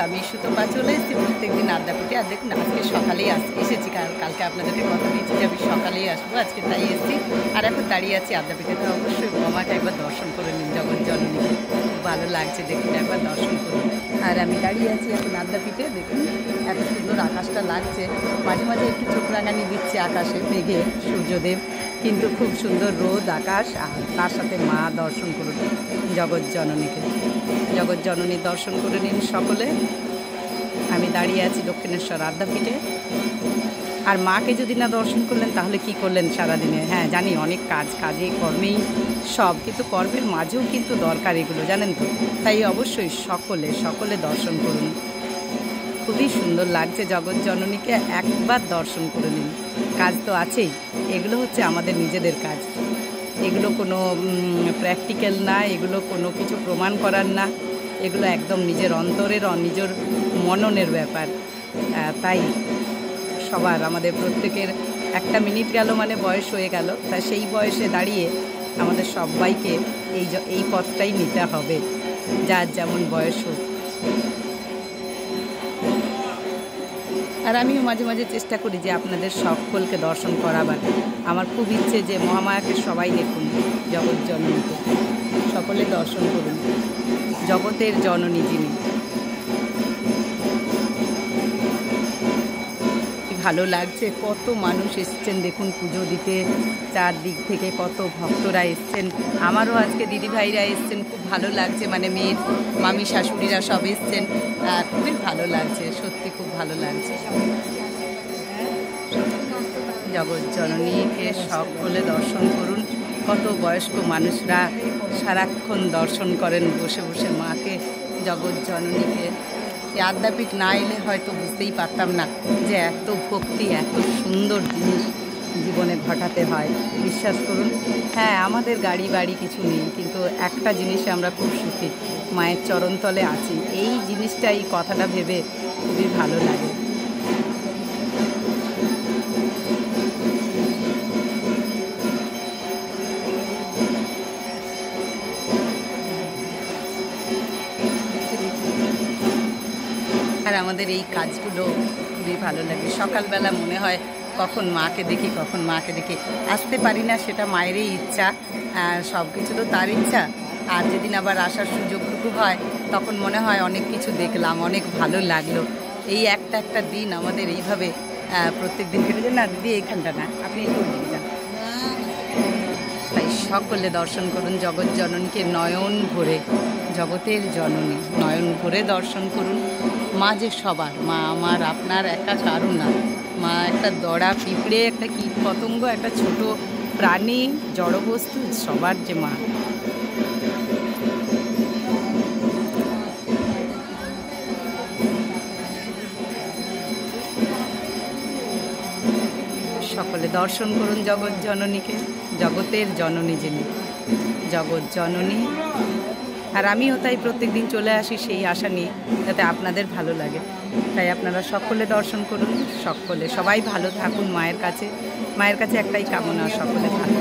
আমি সুতপা চলে এসেছি প্রত্যেকদিন আদ্যাপীঠে। আর দেখুন আজকে সকালেই এসেছি, কালকে আপনাদেরকে কথা দিয়েছি যে আমি সকালেই আসবো, আজকে তাই এসেছি। আর এখন দাঁড়িয়ে আছি আদ্যাপীঠে। তো অবশ্যই মামাকে একবার দর্শন করে নিন, জগৎজননীকে। খুব ভালো লাগছে, দেখুন একবার দর্শন করুন। আর আমি দাঁড়িয়ে আছি এখন আদ্যাপীঠে। দেখুন এত সুন্দর আকাশটা লাগছে, মাঝে মাঝে একটু চোখ রাঙানি দিচ্ছে আকাশে মেঘে সূর্যদেব, কিন্তু খুব সুন্দর রোদ আকাশ। আর তার সাথে মা দর্শন করুন জগৎজননীকে। জগৎজননীর দর্শন করে নিন সকলে। আমি দাঁড়িয়ে আছি দক্ষিণেশ্বর আদ্যাপীঠে। আর মাকে যদি না দর্শন করলেন তাহলে কি করলেন সারাদিনে? হ্যাঁ জানি অনেক কাজে কর্মেই সব, কিন্তু কর্মের মাঝেও কিন্তু দরকার এগুলো, জানেন তো। তাই অবশ্যই সকলে দর্শন করুন। খুবই সুন্দর লাগছে জগৎজননীকে, একবার দর্শন করে নিন। কাজ তো আছেই, এগুলো হচ্ছে আমাদের নিজেদের কাজ। এগুলো কোনো প্র্যাকটিক্যাল না, এগুলো কোনো কিছু প্রমাণ করার না, এগুলো একদম নিজের অন্তরের নিজের মননের ব্যাপার। তাই সবার আমাদের প্রত্যেকের একটা মিনিট গেল মানে বয়স হয়ে গেল, তা সেই বয়সে দাঁড়িয়ে আমাদের সবাইকে এই পথটাই নিতে হবে, যার যেমন বয়স হোক। আর আমিও মাঝে মাঝে চেষ্টা করি যে আপনাদের সকলকে দর্শন করাবার। আমার খুব ইচ্ছে যে মহামায়াকে সবাই দেখুন, জগৎজননীকে সকলে দর্শন করুন, জগতের জননী যিনি। ভালো লাগছে, কত মানুষ এসছেন দেখুন পুজো দিতে, চারদিক থেকে কত ভক্তরা এসছেন। আমারও আজকে দিদিভাইরা এসছেন, খুব ভালো লাগছে, মানে মেয়ের মামি শাশুড়িরা সব এসছেন। খুবই ভালো লাগছে, সত্যি খুব ভালো লাগছে। জগৎজননীকে সকলে দর্শন করুন। কত বয়স্ক মানুষরা সারাক্ষণ দর্শন করেন বসে বসে মাকে, জগৎজননীকে। আদ্যাপীঠ না এলে হয়তো বুঝতেই পারতাম না যে এত ভক্তি, এত সুন্দর জিনিস জীবনে ঘটাতে হয়। বিশ্বাস করুন, হ্যাঁ আমাদের গাড়ি বাড়ি কিছু নেই, কিন্তু একটা জিনিসে আমরা খুব সুখী, মায়ের চরণতলে আছি। এই জিনিসটা, এই কথাটা ভেবে খুবই ভালো লাগে। আর আমাদের এই কাজগুলো খুবই ভালো লাগে। সকালবেলা মনে হয় কখন মাকে দেখি, আসতে পারি না, সেটা মায়েরই ইচ্ছা, সব কিছু তো তার ইচ্ছা। আর যেদিন আবার আসার সুযোগটুকু হয় তখন মনে হয় অনেক কিছু দেখলাম, অনেক ভালো লাগলো। এই একটা দিন আমাদের এইভাবে প্রত্যেক দিন কেটে যায় না। দিদি এইখানটা না, আপনি একটু যান। তাই সকলে দর্শন করুন জগৎজননীকে নয়ন ভরে, জগতের জননী নয়ন ভরে দর্শন করুন। মা যে সবার, মা আমার আপনার একা কারণ না। মা একটা দড়া পিঁপড়ে, একটা কীট পতঙ্গ, একটা ছোট প্রাণী, জড়বস্তু, সবার যে মা। সকলে দর্শন করুন জগৎজননীকে, জগতের জননী যিনি, জগৎজননী। আর আমিও তাই প্রত্যেক দিন চলে আসি সেই আশা নিয়ে, যাতে আপনাদের ভালো লাগে। তাই আপনারা সকলে দর্শন করুন, সবাই ভালো থাকুন। মায়ের কাছে একটাই কামনা, সকলে ভালো।